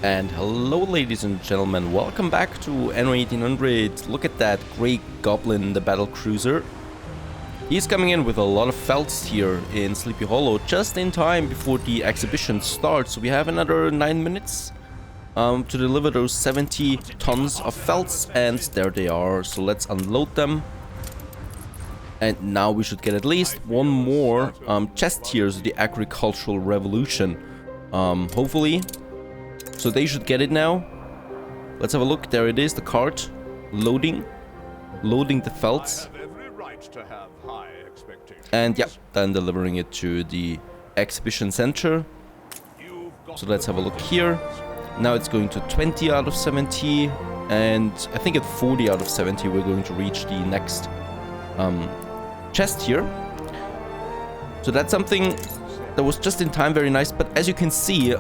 And hello ladies and gentlemen, welcome back to Anno 1800. Look at that great goblin, the battle cruiser. He's coming in with a lot of felts here in Sleepy Hollow, just in time before the exhibition starts. So we have another 9 minutes to deliver those 70 tons of felts, and there they are. So let's unload them. And now we should get at least one more chest here, so the agricultural revolution. Hopefully. So they should get it now. Let's have a look. There it is, the cart. Loading the felts. And yeah, then delivering it to the exhibition center. So let's have a look here. Now it's going to 20 out of 70. And I think at 40 out of 70 we're going to reach the next chest here. So that's something that was just in time, very nice. But as you can see,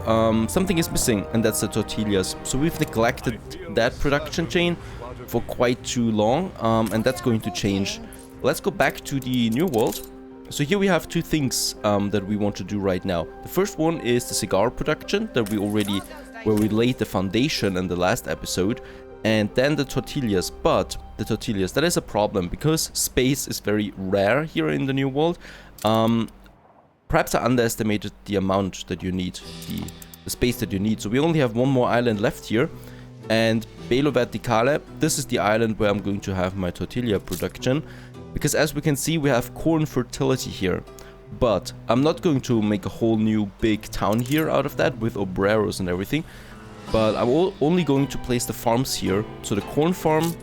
something is missing, and that's the tortillas. So we've neglected that production chain for quite too long, and that's going to change. Let's go back to the new world. So here we have two things that we want to do right now. The first one is the cigar production that where we laid the foundation in the last episode, and then the tortillas. But the tortillas, that is a problem because space is very rare here in the new world. Perhaps I underestimated the amount that you need, the space that you need. So we only have one more island left here. And Belo Verticale, this is the island where I'm going to have my tortilla production. Because as we can see, we have corn fertility here. But I'm not going to make a whole new big town here out of that with obreros and everything. But I'm only going to place the farms here. So the corn farm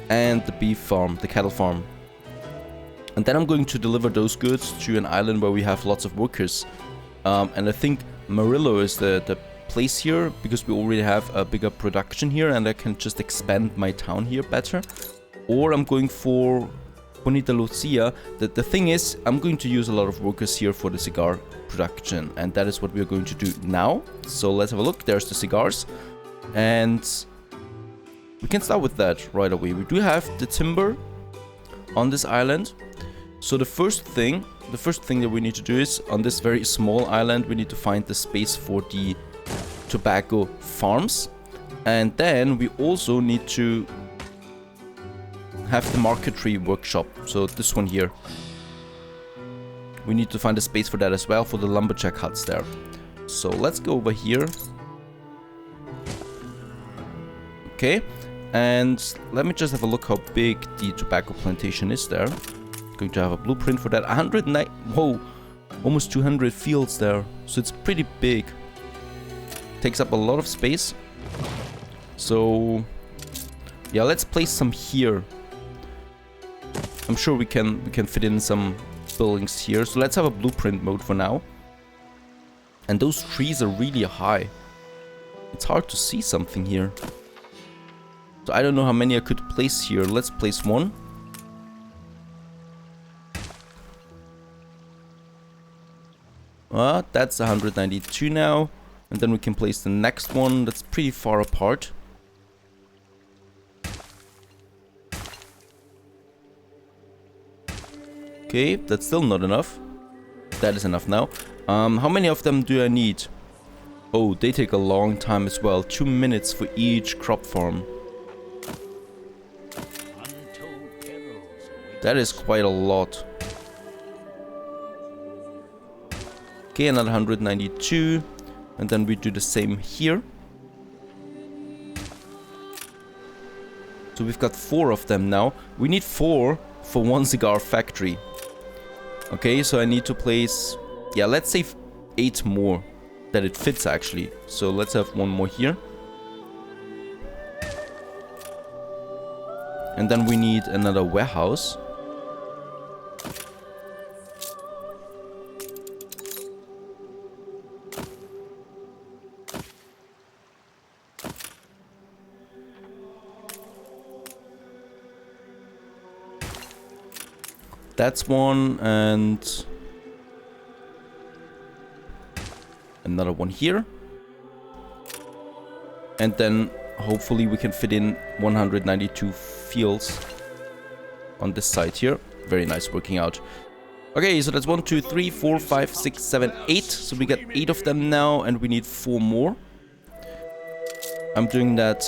and the beef farm, the cattle farm. And then I'm going to deliver those goods to an island where we have lots of workers. And I think Marillo is the place here, because we already have a bigger production here and I can just expand my town here better. Or I'm going for Bonita Lucia. The thing is, I'm going to use a lot of workers here for the cigar production. And that is what we're going to do now. So let's have a look. There's the cigars. And we can start with that right away. We do have the timber on this island. So the first thing that we need to do is, on this very small island, we need to find the space for the tobacco farms. And then we also need to have the marquetry workshop. So this one here. We need to find a space for that as well, for the lumberjack huts there. So let's go over here. Okay. And let me just have a look how big the tobacco plantation is there. Going to have a blueprint for that. 109, whoa, almost 200 fields there, so it's pretty big. Takes up a lot of space. So yeah, let's place some here. I'm sure we can fit in some buildings here. So let's have a blueprint mode for now. And those trees are really high. It's hard to see something here. So I don't know how many I could place here. Let's place one. That's 192 now. And then we can place the next one. That's pretty far apart. Okay, that's still not enough. That is enough now. How many of them do I need? Oh, they take a long time as well. 2 minutes for each crop farm. That is quite a lot. Okay, another 192. And then we do the same here. So we've got 4 of them now. We need 4 for one cigar factory. Okay, so I need to place, yeah, let's say 8 more that it fits actually. So let's have one more here. And then we need another warehouse. That's one, and another one here. And then hopefully we can fit in 192 fields on this side here. Very nice, working out. Okay, so that's 1, 2, 3, 4, 5, 6, 7, 8. So we got 8 of them now, and we need 4 more. I'm doing that.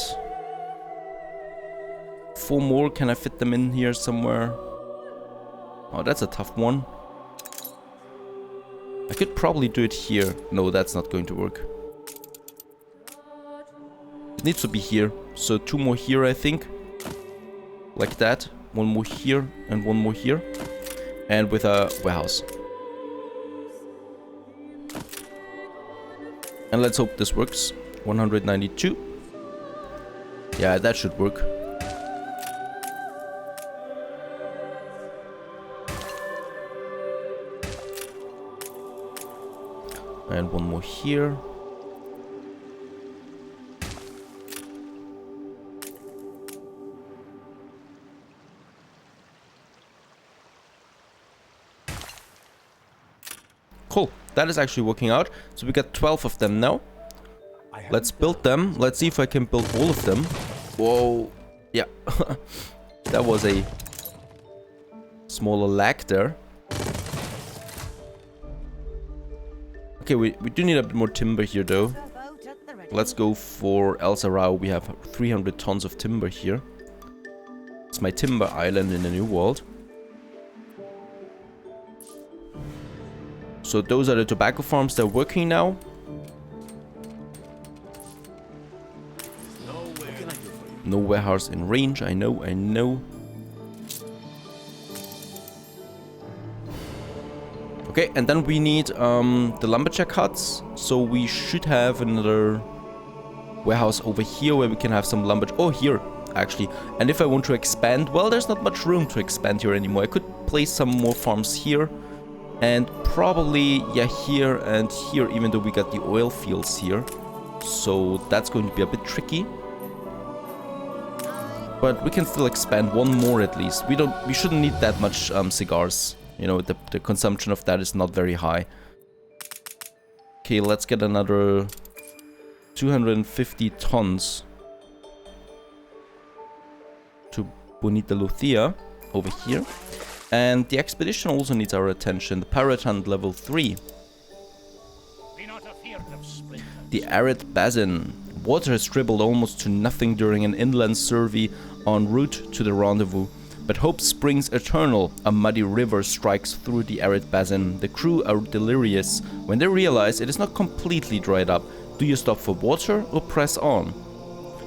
4 more, can I fit them in here somewhere? Oh, that's a tough one. I could probably do it here. No, that's not going to work. It needs to be here. So 2 more here, I think. Like that. 1 more here and 1 more here. And with a warehouse. And let's hope this works. 192. Yeah, that should work. And 1 more here. Cool, that is actually working out. So we got 12 of them now. Let's build them. Let's see if I can build all of them. Whoa, yeah. That was a smaller lag there. Okay, we do need a bit more timber here though. Let's go for El Sarao. We have 300 tons of timber here. It's my timber island in the new world. So those are the tobacco farms that are working now. No warehouse in range, I know. Okay, and then we need the lumberjack huts. So we should have another warehouse over here where we can have some lumberjack. Oh, here, actually. And if I want to expand, well, there's not much room to expand here anymore. I could place some more farms here. And probably, yeah, here and here, even though we got the oil fields here. So that's going to be a bit tricky. But we can still expand 1 more at least. We shouldn't need that much cigars. You know, the consumption of that is not very high. Okay, let's get another 250 tons to Bonita Lucia over here. And the expedition also needs our attention. The pirate hunt level 3. The arid basin. Water has dribbled almost to nothing during an inland survey en route to the rendezvous. But hope springs eternal. A muddy river strikes through the arid basin. The crew are delirious when they realize it is not completely dried up. Do you stop for water or press on?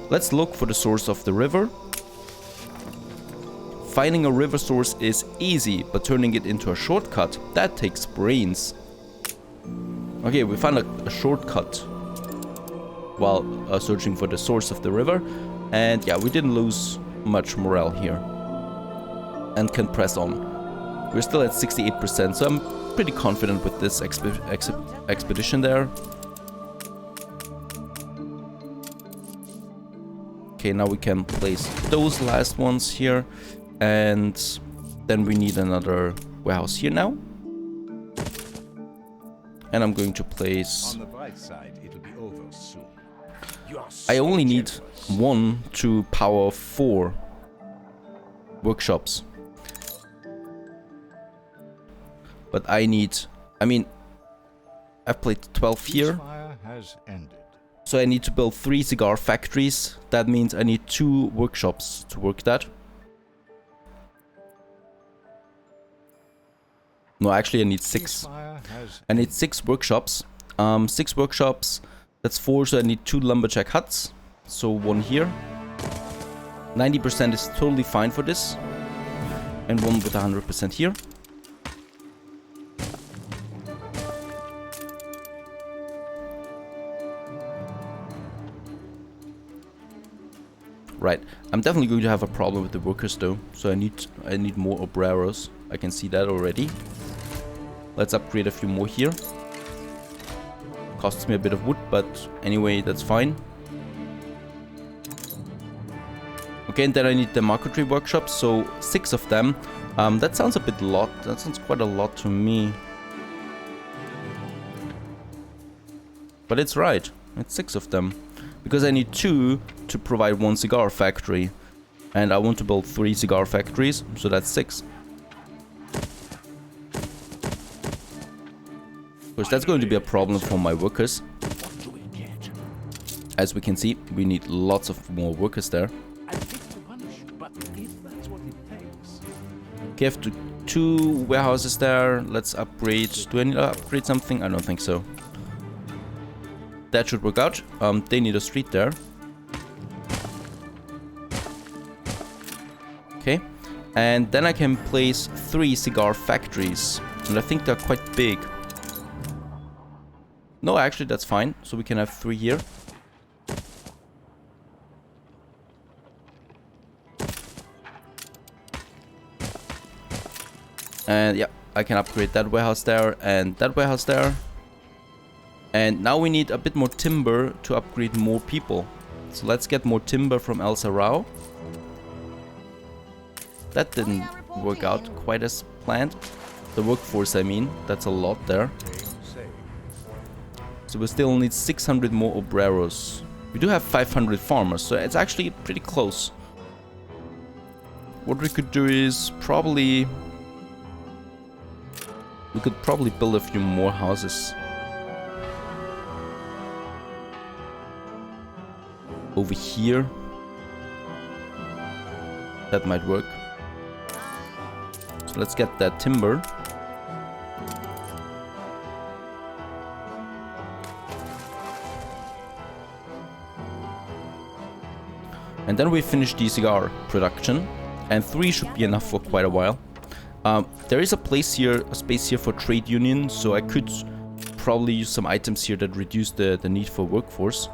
Let's look for the source of the river. Finding a river source is easy, but turning it into a shortcut, that takes brains. Okay, we found a shortcut while searching for the source of the river. And yeah, we didn't lose much morale here. And can press on. We're still at 68%, so I'm pretty confident with this expedition there. Okay, now we can place those last ones here. And then we need another warehouse here now. And I'm going to place... On the bright side, it'll be over soon. I only need 1 to power 4 workshops. But I need... I mean, I've played 12 here. Fire has ended. So I need to build 3 cigar factories. That means I need 2 workshops to work that. No, actually I need 6. I need 6 workshops. 6 workshops, that's 4, so I need 2 lumberjack huts. So 1 here. 90% is totally fine for this. And 1 with 100% here. Right, I'm definitely going to have a problem with the workers though. So I need more obreros. I can see that already. Let's upgrade a few more here. Costs me a bit of wood, but anyway, that's fine. Okay, and then I need the marquetry workshop, so 6 of them. That sounds a bit lot. That sounds quite a lot to me. But it's right. It's 6 of them. Because I need 2 to provide 1 cigar factory. And I want to build 3 cigar factories, so that's 6. Of course, that's going to be a problem for my workers. As we can see, we need lots of more workers there. I hate to punish, but if that's what it takes. Okay, I have two warehouses there. Let's upgrade. Do I need to upgrade something? I don't think so. That should work out. They need a street there. Okay. And then I can place 3 cigar factories. And I think they're quite big. No, actually, that's fine. So we can have 3 here. And yeah, I can upgrade that warehouse there and that warehouse there. And now we need a bit more timber to upgrade more people. So let's get more timber from El Sarao. That didn't work out quite as planned. The workforce, I mean, that's a lot there. So we still need 600 more obreros. We do have 500 farmers, so it's actually pretty close. What we could do is probably... We could probably build a few more houses. Over here. That might work. So let's get that timber. And then we finish the cigar production. And 3 should be enough for quite a while. There is a place here, a space here for trade union, so I could probably use some items here that reduce the need for workforce.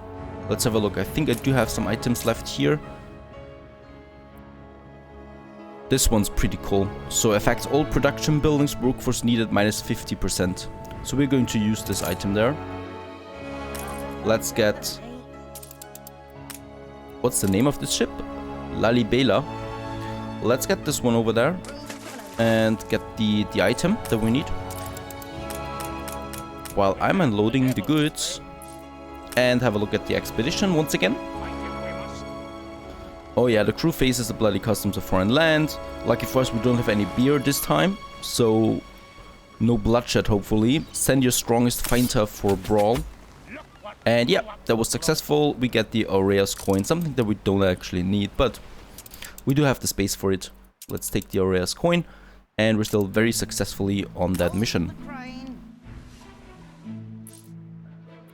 Let's have a look. I think I do have some items left here. This one's pretty cool. So affects all production buildings, workforce needed minus 50%. So we're going to use this item there. Let's get... What's the name of this ship? Lalibela. Let's get this one over there. And get the item that we need. While I'm unloading the goods. And have a look at the expedition once again. Oh yeah, the crew faces the bloody customs of foreign land. Lucky for us, we don't have any beer this time. So, no bloodshed hopefully. Send your strongest fighter for a brawl. And yeah, that was successful. We get the Aureus coin, something that we don't actually need. But we do have the space for it. Let's take the Aureus coin. And we're still very successfully on that mission.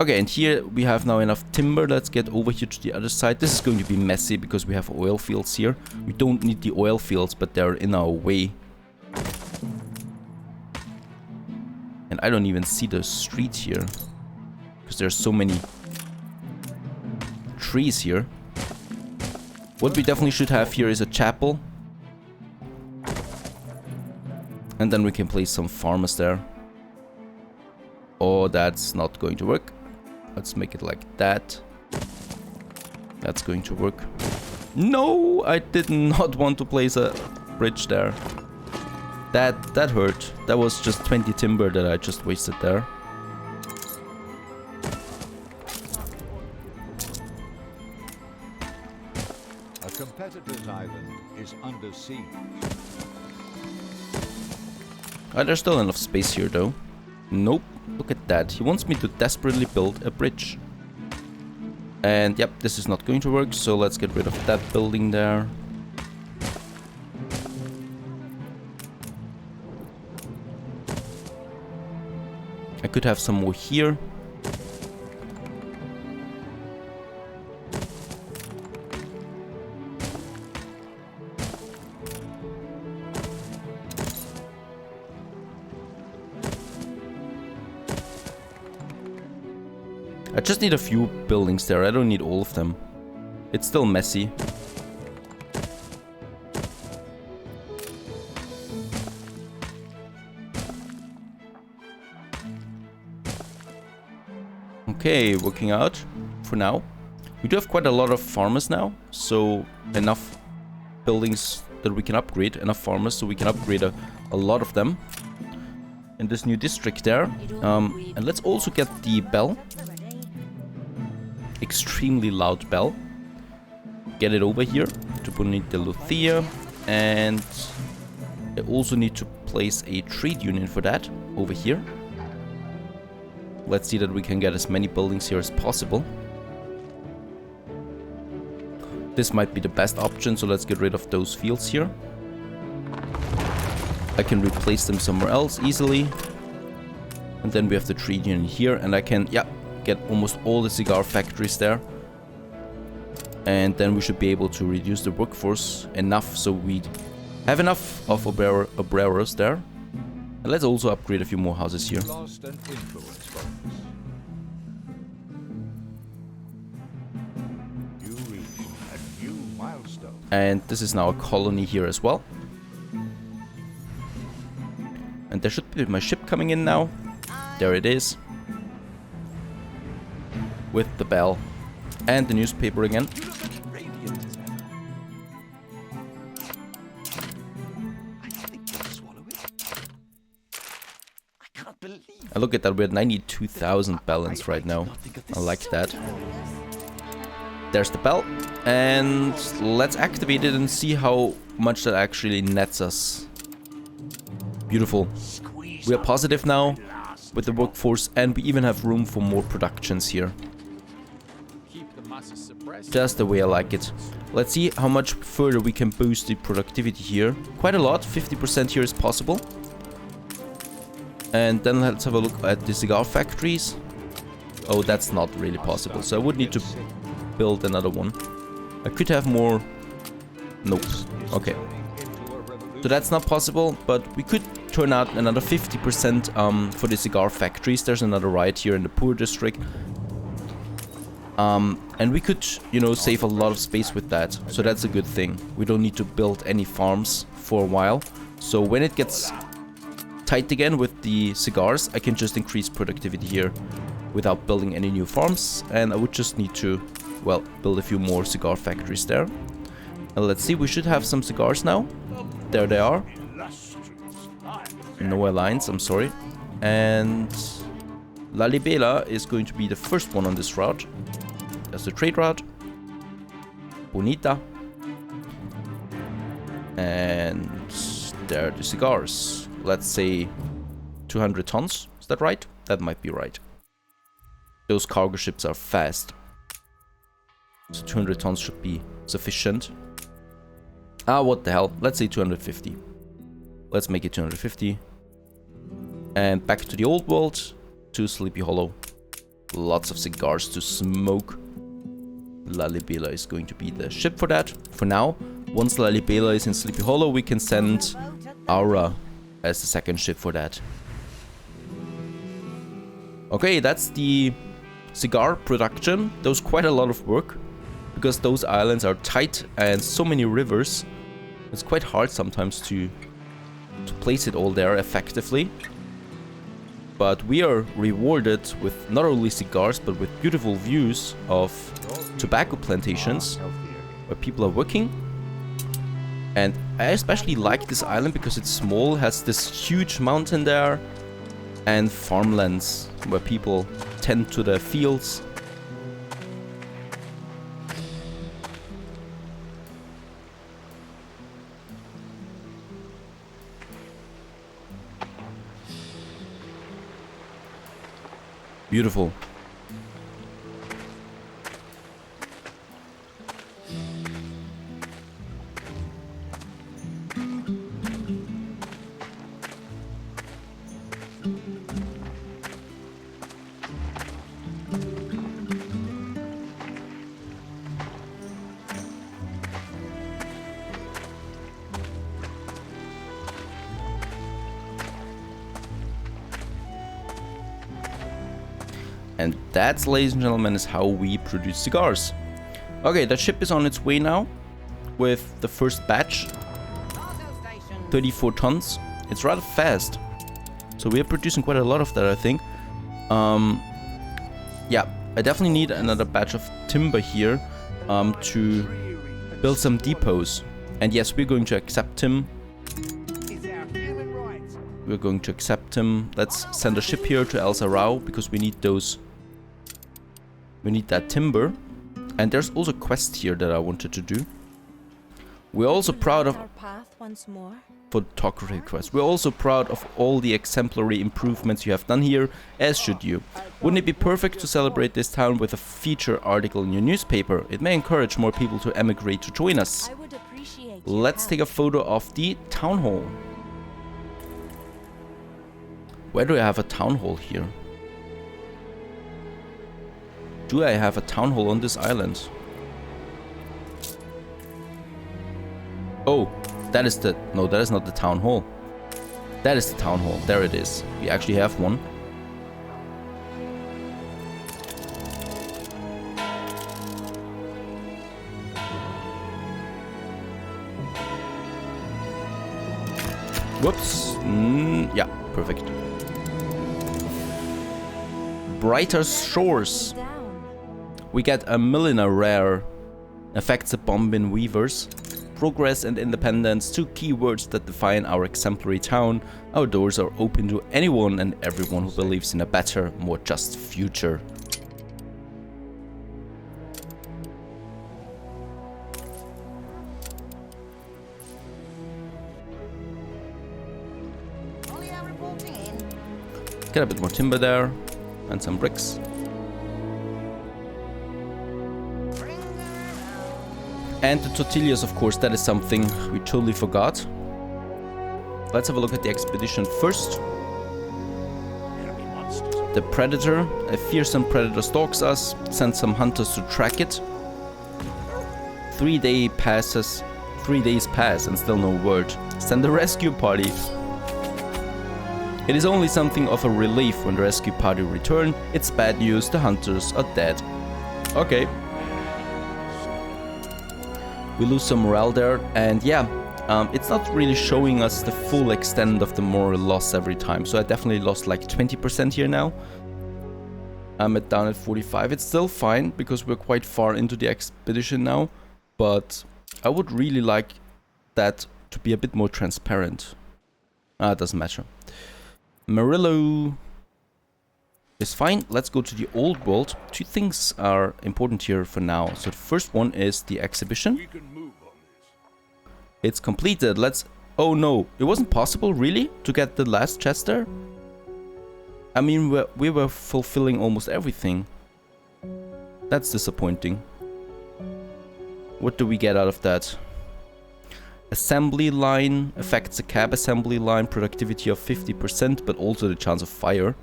Okay, and here we have now enough timber. Let's get over here to the other side. This is going to be messy because we have oil fields here. We don't need the oil fields, but they're in our way. And I don't even see the street here. Because there's so many trees here. What we definitely should have here is a chapel. And then we can place some farmers there. Oh, that's not going to work. Let's make it like that. That's going to work. No, I did not want to place a bridge there. That hurt. That was just 20 timber that I just wasted there. A competitor's island is under siege. There's still enough space here though. Nope, look at that. He wants me to desperately build a bridge. And yep, this is not going to work, so let's get rid of that building there. I could have some more here. I just need a few buildings there. I don't need all of them. It's still messy. Okay, working out for now. We do have quite a lot of farmers now, so enough buildings that we can upgrade, enough farmers so we can upgrade a lot of them in this new district there. And let's also get the bell. Extremely loud bell. Get it over here to Bonita de Lucia, and I also need to place a trade union for that over here. Let's see that we can get as many buildings here as possible. This might be the best option, so let's get rid of those fields here. I can replace them somewhere else easily. And then we have the trade union here, and I can, yeah, get almost all the cigar factories there. And then we should be able to reduce the workforce enough so we have enough of obreros there. And let's also upgrade a few more houses here. Lost an influence bonus. You reach a new milestone. And this is now a colony here as well. And there should be my ship coming in now. There it is. With the bell. And the newspaper again. And look at that, we're at 92,000 balance right now. I like that. There's the bell. And let's activate it and see how much that actually nets us. Beautiful. We are positive now with the workforce, and we even have room for more productions here. Just the way I like it. Let's see how much further we can boost the productivity here. Quite a lot, 50% here is possible. And then let's have a look at the cigar factories. Oh, that's not really possible, so I would need to build another one. I could have more. Nope. Okay. So that's not possible, but we could turn out another 50% for the cigar factories. There's another right here in the poor district. And we could, you know, save a lot of space with that. So that's a good thing. We don't need to build any farms for a while. So when it gets tight again with the cigars, I can just increase productivity here without building any new farms. And I would just need to, well, build a few more cigar factories there. And let's see, we should have some cigars now. There they are. No alliance, I'm sorry. And La Libela is going to be the first one on this route. There's the trade route. Bonita. And there are the cigars. Let's say 200 tons. Is that right? That might be right. Those cargo ships are fast. So 200 tons should be sufficient. Ah, what the hell? Let's say 250. Let's make it 250. And back to the old world, to Sleepy Hollow. Lots of cigars to smoke. La Libela is going to be the ship for that. For now, once La Libela is in Sleepy Hollow, we can send Aura as the second ship for that. Okay, that's the cigar production. That was quite a lot of work, because those islands are tight and so many rivers. It's quite hard sometimes to place it all there effectively. But we are rewarded with not only cigars, but with beautiful views of tobacco plantations where people are working. And I especially like this island because it's small, has this huge mountain there, and farmlands where people tend to their fields. Beautiful. And that, ladies and gentlemen, is how we produce cigars. Okay, that ship is on its way now with the first batch. 34 tons. It's rather fast. So we are producing quite a lot of that, I think. Yeah, I definitely need another batch of timber here to build some depots. And yes, we're going to accept him. We're going to accept him. Let's send a ship here to El Sarao because we need those. We need that timber. And there's also a quest here that I wanted to do. We're also proud of once more. photography quest. We're also proud of all the exemplary improvements you have done here, as should you. Wouldn't it be perfect to celebrate this town with a feature article in your newspaper? It may encourage more people to emigrate to join us. I would appreciate Let's take a photo of the town hall. Where do I have a town hall here? Do I have a town hall on this island? Oh, that is the... No, that is not the town hall. That is the town hall. There it is. We actually have one. Whoops. Yeah, perfect. Brighter shores. We get a milliner rare. Affects the bombin weavers. Progress and independence, two keywords that define our exemplary town. Our doors are open to anyone and everyone who believes in a better, more just future. Get a bit more timber there and some bricks. And the tortillas, of course, that is something we totally forgot. Let's have a look at the expedition first. The predator, a fearsome predator stalks us, sends some hunters to track it. 3 days pass and still no word. Send a rescue party. It is only something of a relief when the rescue party return. It's bad news, the hunters are dead. Okay. We lose some morale there, and yeah, it's not really showing us the full extent of the moral loss every time. So I definitely lost like 20% here now. I'm down at 45. It's still fine because we're quite far into the expedition now, but I would really like that to be a bit more transparent. It doesn't matter. Marillo is fine. Let's go to the old world. Two things are important here for now. So the first one is the exhibition. It's completed. Let's... Oh no, it wasn't possible really to get the last chest there? I mean, we were fulfilling almost everything. That's disappointing. What do we get out of that? Assembly line affects the cab assembly line, productivity of 50%, but also the chance of fire.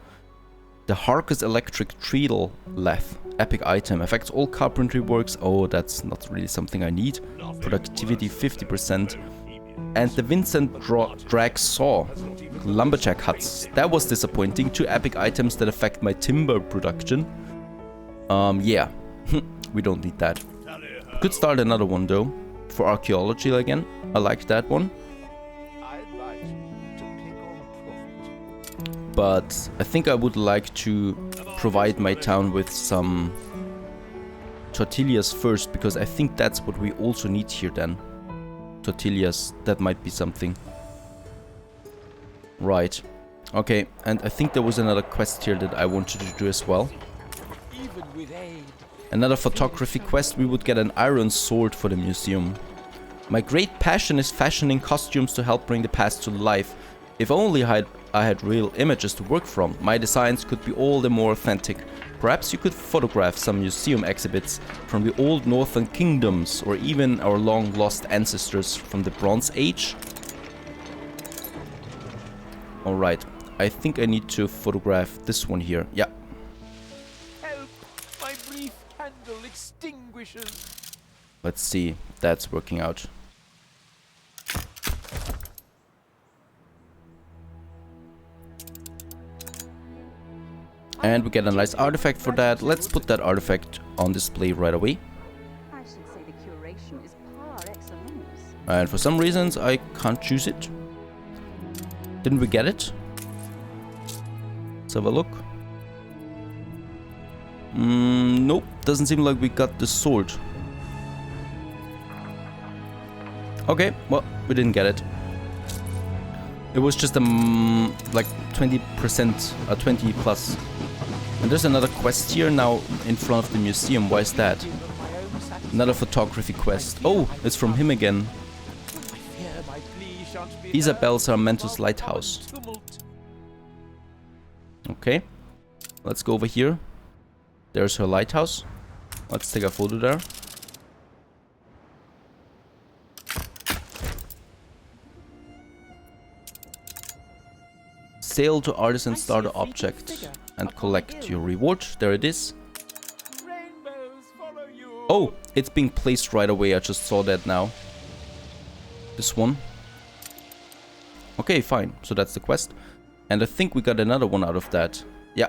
The Harkus electric treadle lathe, epic item, affects all carpentry works. Oh, that's not really something I need. Productivity 50%. And the Vincent drag saw, lumberjack huts. That was disappointing. 2 epic items that affect my timber production. Yeah, we don't need that. Could start another one though, for archaeology again. I like that one. But I think I would like to provide my town with some tortillas first, because I think that's what we also need here then. Tortillas, that might be something. Right. Okay, and I think there was another quest here that I wanted to do as well. Another photography quest. We would get an iron sword for the museum. My great passion is fashioning costumes to help bring the past to life. If only I had real images to work from, my designs could be all the more authentic. Perhaps you could photograph some museum exhibits from the old northern kingdoms, or even our long-lost ancestors from the Bronze Age. Alright, I think I need to photograph this one here. Yeah. Help! My brief candle extinguishes. Let's see, that's working out. And we get a nice artifact for that. Let's put that artifact on display right away. I should say the curation is par excellence. And for some reasons I can't choose it. Didn't we get it? Let's have a look. Nope, doesn't seem like we got the sword. Okay, well, we didn't get it. It was just like 20%, 20 plus. And there's another quest here now in front of the museum. Why is that? Another photography quest. Oh, it's from him again. Isabel's Armentos lighthouse. Okay. Let's go over here. There's her lighthouse. Let's take a photo there. Sail to artisan starter object and collect your reward. There it is. Oh, it's being placed right away. I just saw that now. This one. Okay, fine. So that's the quest. And I think we got another one out of that. Yeah.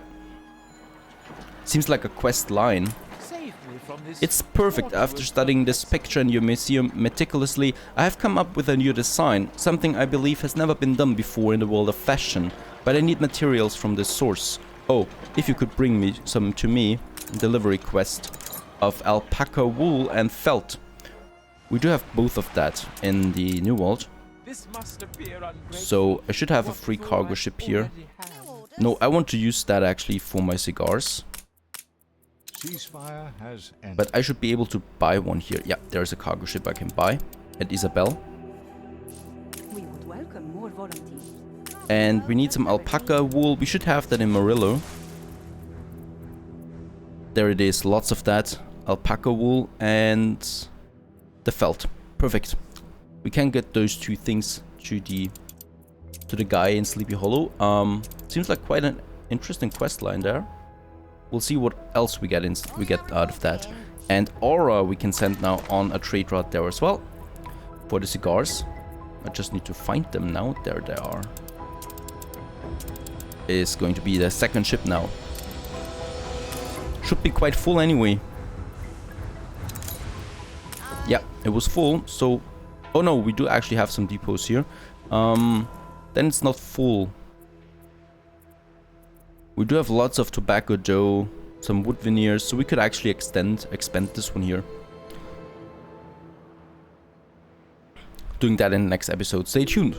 Seems like a quest line. It's perfect. After studying this picture in your museum meticulously, I have come up with a new design. Something I believe has never been done before in the world of fashion. But I need materials from this source. Oh, if you could bring me some to me. Delivery quest of alpaca wool and felt. We do have both of that in the New World. So I should have a free cargo ship here. No, I want to use that actually for my cigars. But I should be able to buy one here. Yeah, there's a cargo ship I can buy at Isabel. We would welcome more volunteers. And we need some alpaca wool. We should have that in Murillo. There it is, lots of that. Alpaca wool and the felt. Perfect. We can get those two things to the guy in Sleepy Hollow. Seems like quite an interesting quest line there. We'll see what else we get out of that. And Aura we can send now on a trade route there as well for the cigars. I just need to find them now. There they are. Is going to be the second ship now. Should be quite full anyway. Yeah, it was full. So, oh no, we do actually have some depots here. Then it's not full. We do have lots of tobacco dough, some wood veneers, so we could actually expand this one here. Doing that in the next episode. Stay tuned.